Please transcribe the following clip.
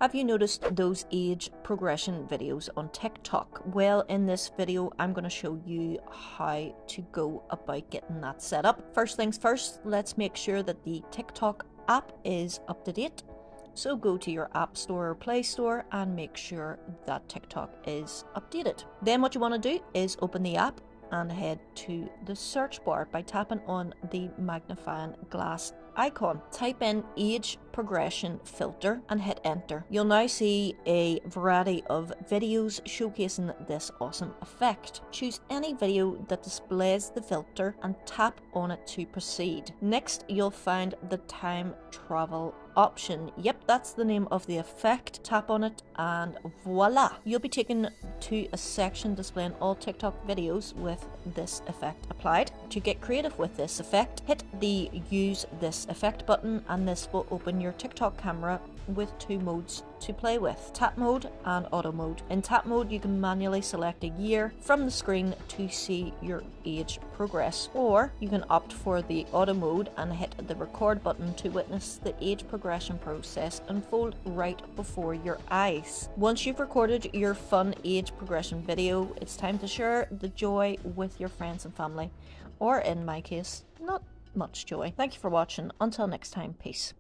Have you noticed those age progression videos on TikTok? Well, in this video, I'm going to show you how to go about getting that set up. First things first, let's make sure that the TikTok app is up to date. So go to your App Store or Play Store and make sure that TikTok is updated. Then what you want to do is open the app and head to the search bar by tapping on the magnifying glass icon. Type in age progression filter and hit enter. You'll now see a variety of videos showcasing this awesome effect. Choose any video that displays the filter and tap on it to proceed. Next, you'll find the time travel option. Yep, that's the name of the effect. Tap on it and voila! You'll be taken to a section displaying all TikTok videos with this effect applied. To get creative with this effect, hit the use this effect button and this will open your TikTok camera with two modes to play with, tap mode and auto mode. In tap mode, you can manually select a year from the screen to see your age progress, or you can opt for the auto mode and hit the record button to witness the age progression process unfold right before your eyes. Once you've recorded your fun age progression video, it's time to share the joy with your friends and family, or in my case, not much joy. Thank you for watching. Until next time, peace.